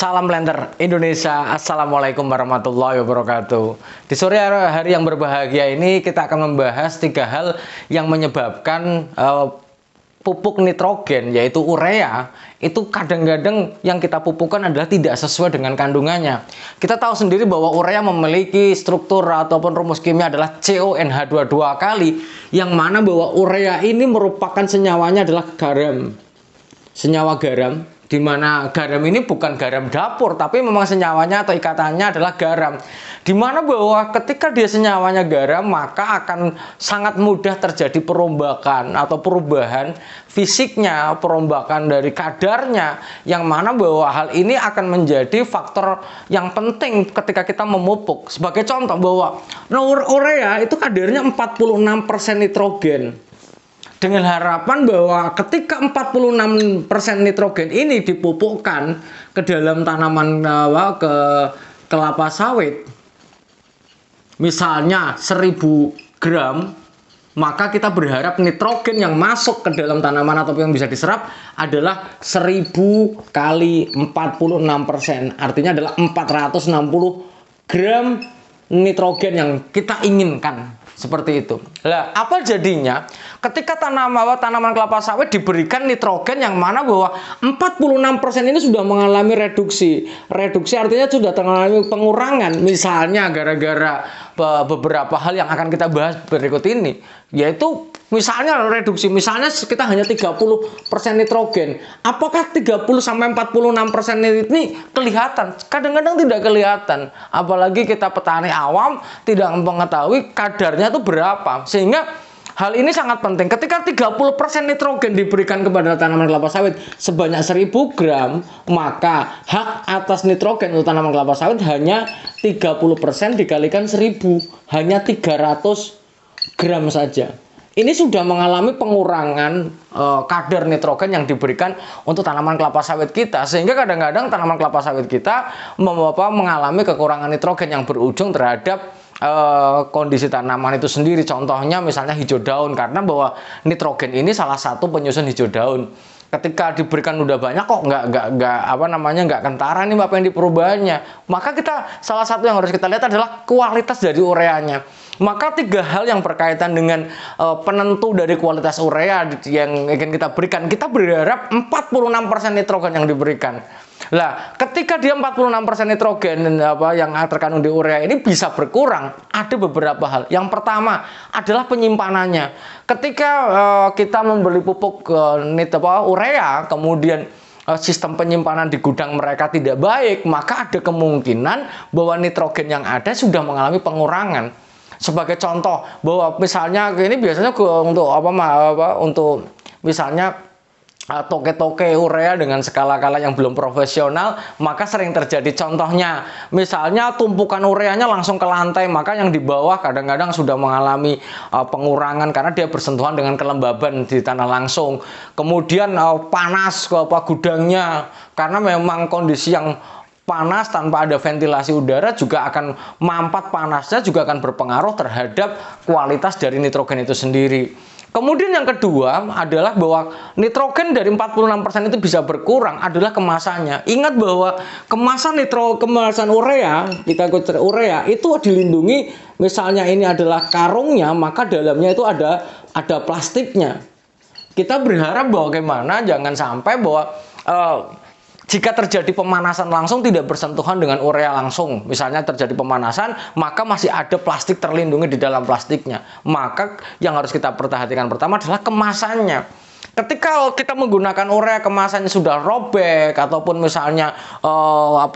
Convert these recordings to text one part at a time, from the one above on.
Salam Blender Indonesia. Assalamualaikum warahmatullahi wabarakatuh. Di sore hari yang berbahagia ini kita akan membahas 3 hal yang menyebabkan pupuk nitrogen yaitu urea itu kadang-kadang yang kita pupukkan adalah tidak sesuai dengan kandungannya. Kita tahu sendiri bahwa urea memiliki struktur ataupun rumus kimia adalah CONH2 2 kali, yang mana bahwa urea ini merupakan senyawanya adalah garam. Senyawa garam, di mana garam ini bukan garam dapur, tapi memang senyawanya atau ikatannya adalah garam. Di mana bahwa ketika dia senyawanya garam, maka akan sangat mudah terjadi perombakan atau perubahan fisiknya, perombakan dari kadarnya, yang mana bahwa hal ini akan menjadi faktor yang penting ketika kita memupuk. Sebagai contoh bahwa urea itu kadarnya 46% nitrogen. Dengan harapan bahwa ketika 46% nitrogen ini dipupukkan ke dalam tanaman ke kelapa sawit, misalnya 1000 gram, maka kita berharap nitrogen yang masuk ke dalam tanaman atau yang bisa diserap adalah 1000 kali 46%. Artinya adalah 460 gram nitrogen yang kita inginkan. Seperti itu. Lah, apa jadinya ketika tanaman kelapa sawit diberikan nitrogen yang mana bahwa 46% ini sudah mengalami reduksi. Reduksi artinya sudah mengalami pengurangan. Misalnya gara-gara beberapa hal yang akan kita bahas berikut ini, yaitu misalnya reduksi, misalnya kita hanya 30% nitrogen. Apakah 30 sampai 46% ini kelihatan? Kadang-kadang tidak kelihatan. Apalagi kita petani awam tidak mengetahui kadarnya itu berapa. Sehingga hal ini sangat penting. Ketika 30% nitrogen diberikan kepada tanaman kelapa sawit sebanyak 1000 gram, maka hak atas nitrogen untuk tanaman kelapa sawit hanya 30% dikalikan 1000, hanya 300 gram saja. Ini sudah mengalami pengurangan kadar nitrogen yang diberikan untuk tanaman kelapa sawit kita, sehingga kadang-kadang tanaman kelapa sawit kita mengalami kekurangan nitrogen yang berujung terhadap kondisi tanaman itu sendiri. Contohnya misalnya hijau daun, karena bahwa nitrogen ini salah satu penyusun hijau daun. Ketika diberikan udah banyak kok nggak kentara nih apa yang di perubahannya, maka salah satu yang harus kita lihat adalah kualitas dari ureanya. Maka 3 hal yang berkaitan dengan penentu dari kualitas urea yang ingin kita berikan, kita berharap 46% nitrogen yang diberikan. Lah, ketika dia 46% nitrogen yang terkandung di urea ini bisa berkurang, ada beberapa hal. Yang pertama adalah penyimpanannya. Ketika kita membeli pupuk urea, kemudian sistem penyimpanan di gudang mereka tidak baik, maka ada kemungkinan bahwa nitrogen yang ada sudah mengalami pengurangan. Sebagai contoh bahwa misalnya ini biasanya untuk misalnya toke-toke urea dengan skala-skala yang belum profesional, maka sering terjadi contohnya misalnya tumpukan ureanya langsung ke lantai, maka yang di bawah kadang-kadang sudah mengalami pengurangan karena dia bersentuhan dengan kelembaban di tanah langsung. Kemudian panas gudangnya karena memang kondisi yang panas tanpa ada ventilasi udara juga akan panasnya juga akan berpengaruh terhadap kualitas dari nitrogen itu sendiri. Kemudian yang kedua adalah bahwa nitrogen dari 46% itu bisa berkurang adalah kemasannya. Ingat bahwa kemasan urea, urea itu dilindungi, misalnya ini adalah karungnya, maka dalamnya itu ada plastiknya. Kita berharap bahwa jangan sampai bahwa jika terjadi pemanasan langsung tidak bersentuhan dengan urea langsung, misalnya terjadi pemanasan, maka masih ada plastik terlindungi di dalam plastiknya. Maka yang harus kita perhatikan pertama adalah kemasannya. Ketika kita menggunakan urea kemasannya sudah robek ataupun misalnya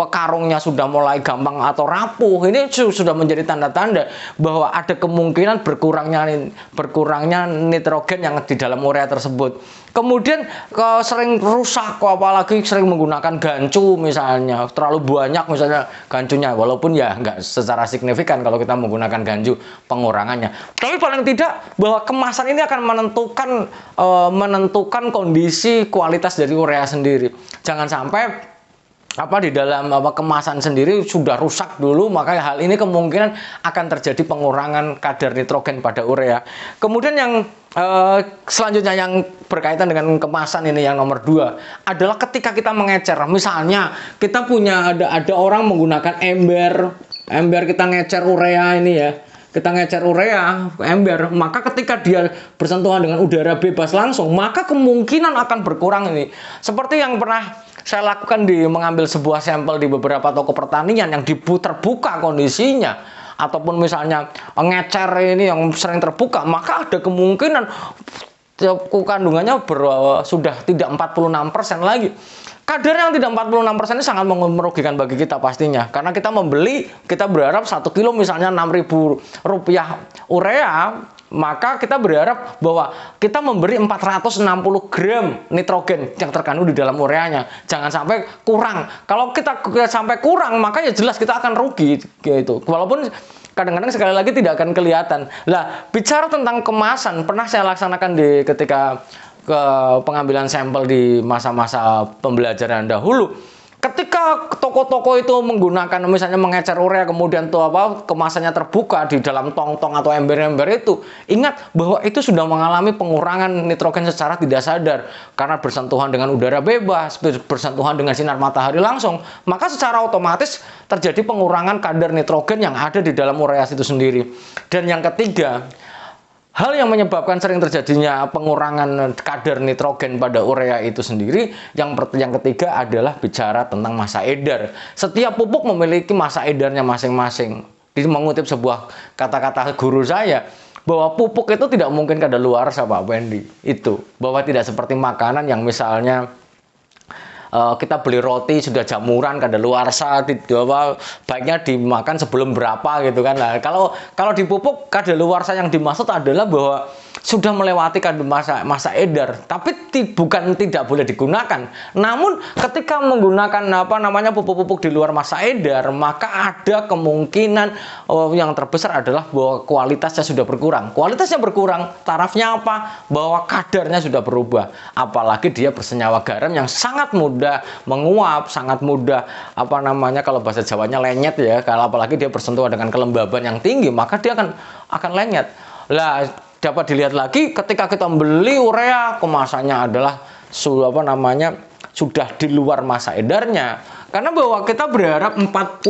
karungnya sudah mulai gampang atau rapuh, ini sudah menjadi tanda-tanda bahwa ada kemungkinan berkurangnya nitrogen yang di dalam urea tersebut. Kemudian sering rusak, apalagi sering menggunakan gancu misalnya, terlalu banyak misalnya gancunya, walaupun ya nggak secara signifikan kalau kita menggunakan gancu pengurangannya. Tapi paling tidak bahwa kemasan ini akan menentukan kondisi kualitas dari urea sendiri. Jangan sampai di dalam kemasan sendiri sudah rusak dulu, maka hal ini kemungkinan akan terjadi pengurangan kadar nitrogen pada urea. Kemudian yang selanjutnya yang berkaitan dengan kemasan ini yang nomor 2 adalah ketika kita mengecer. Misalnya kita punya ada orang menggunakan ember kita ngecer urea ini ya. Kita ngecer urea ember, maka ketika dia bersentuhan dengan udara bebas langsung, maka kemungkinan akan berkurang ini. Seperti yang pernah saya lakukan di mengambil sebuah sampel di beberapa toko pertanian yang terbuka kondisinya, ataupun misalnya ngecer ini yang sering terbuka, maka ada kemungkinan kandungannya sudah tidak 46% lagi. Kadar yang tidak 46% ini sangat merugikan bagi kita pastinya. Karena kita kita berharap 1 kilo misalnya Rp6.000 urea, maka kita berharap bahwa kita memberi 460 gram nitrogen yang terkandung di dalam ureanya. Jangan sampai kurang. Kalau kita sampai kurang, maka ya jelas kita akan rugi gitu. Walaupun kadang-kadang sekali lagi tidak akan kelihatan. Lah, bicara tentang kemasan, pernah saya laksanakan ketika ke pengambilan sampel di masa-masa pembelajaran dahulu. Ketika toko-toko itu menggunakan misalnya mengecer urea, kemudian kemasannya terbuka di dalam tong-tong atau ember-ember itu, ingat bahwa itu sudah mengalami pengurangan nitrogen secara tidak sadar karena bersentuhan dengan udara bebas, bersentuhan dengan sinar matahari langsung, maka secara otomatis terjadi pengurangan kadar nitrogen yang ada di dalam urea itu sendiri. Dan yang ketiga, hal yang menyebabkan sering terjadinya pengurangan kadar nitrogen pada urea itu sendiri, yang ketiga adalah bicara tentang masa edar. Setiap pupuk memiliki masa edarnya masing-masing. Mengutip sebuah kata-kata guru saya, bahwa pupuk itu tidak mungkin kadaluarsa, Pak Wendy. Itu, bahwa tidak seperti makanan yang misalnya kita beli roti sudah jamuran kadaluarsa, baiknya dimakan sebelum berapa gitu kan. Nah, kalau di pupuk kadaluarsa yang dimaksud adalah bahwa sudah melewati masa edar, tapi bukan tidak boleh digunakan. Namun ketika menggunakan pupuk-pupuk di luar masa edar, maka ada kemungkinan yang terbesar adalah bahwa kualitasnya sudah berkurang. Kualitasnya berkurang, tarafnya apa? Bahwa kadarnya sudah berubah. Apalagi dia bersenyawa garam yang sangat mudah menguap, sangat mudah kalau bahasa Jawanya lenyet ya. Kalau apalagi dia bersentuhan dengan kelembaban yang tinggi, maka dia akan lenyet. Lah, dapat dilihat lagi ketika kita membeli urea, kemasannya adalah sudah di luar masa edarnya. Karena bahwa kita berharap 46%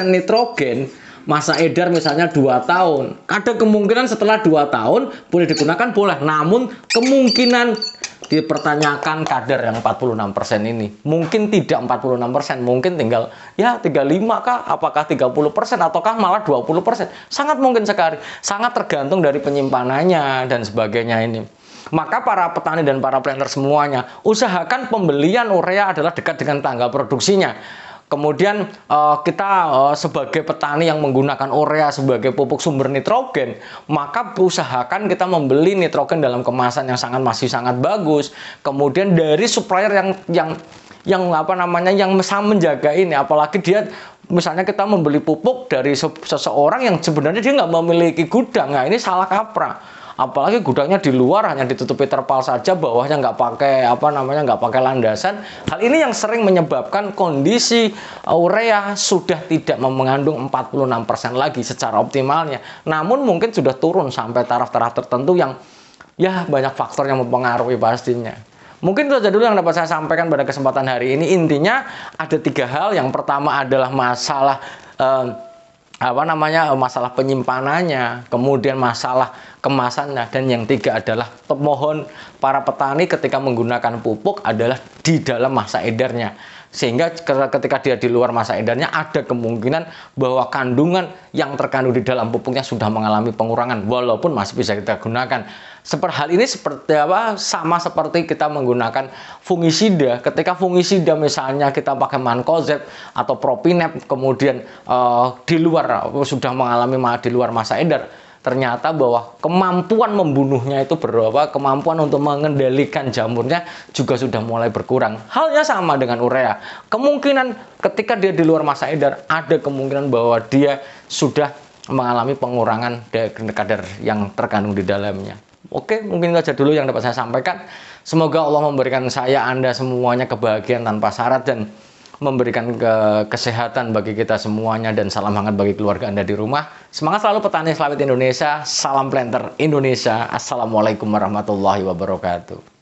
nitrogen, masa edar misalnya 2 tahun. Ada kemungkinan setelah 2 tahun boleh digunakan, boleh. Namun kemungkinan dipertanyakan kadar yang 46% ini. Mungkin tidak 46%, mungkin tinggal ya 35 kah, apakah 30% ataukah malah 20%. Sangat mungkin sekali. Sangat tergantung dari penyimpanannya dan sebagainya ini. Maka para petani dan para planter semuanya, usahakan pembelian urea adalah dekat dengan tanggal produksinya. Kemudian kita sebagai petani yang menggunakan urea sebagai pupuk sumber nitrogen, maka usahakan kita membeli nitrogen dalam kemasan yang masih sangat bagus. Kemudian dari supplier yang bisa menjaga ini, apalagi dia misalnya kita membeli pupuk dari seseorang yang sebenarnya dia nggak memiliki gudang. Nah, ini salah kaprah. Apalagi gudangnya di luar, hanya ditutupi terpal saja, bawahnya nggak pakai landasan. Hal ini yang sering menyebabkan kondisi urea sudah tidak mengandung 46% lagi secara optimalnya. Namun mungkin sudah turun sampai taraf-taraf tertentu yang ya banyak faktor yang mempengaruhi pastinya. Mungkin itu saja dulu yang dapat saya sampaikan pada kesempatan hari ini. Intinya ada 3 hal. Yang pertama adalah masalah masalah penyimpanannya, kemudian masalah kemasannya, dan yang 3 adalah mohon para petani ketika menggunakan pupuk adalah di dalam masa edarnya. Sehingga ketika dia di luar masa edarnya ada kemungkinan bahwa kandungan yang terkandung di dalam pupuknya sudah mengalami pengurangan walaupun masih bisa kita gunakan. Hal ini sama seperti kita menggunakan fungisida. Ketika fungisida misalnya kita pakai mancozeb atau propinep, kemudian sudah mengalami di luar masa edar, ternyata bahwa kemampuan membunuhnya itu kemampuan untuk mengendalikan jamurnya juga sudah mulai berkurang. Halnya sama dengan urea. Kemungkinan ketika dia di luar masa edar, ada kemungkinan bahwa dia sudah mengalami pengurangan kadar yang terkandung di dalamnya. Oke, mungkin itu saja dulu yang dapat saya sampaikan. Semoga Allah memberikan saya, Anda semuanya kebahagiaan tanpa syarat dan memberikan kesehatan bagi kita semuanya, dan salam hangat bagi keluarga Anda di rumah. Semangat selalu petani sawit Indonesia, salam planter Indonesia. Assalamualaikum warahmatullahi wabarakatuh.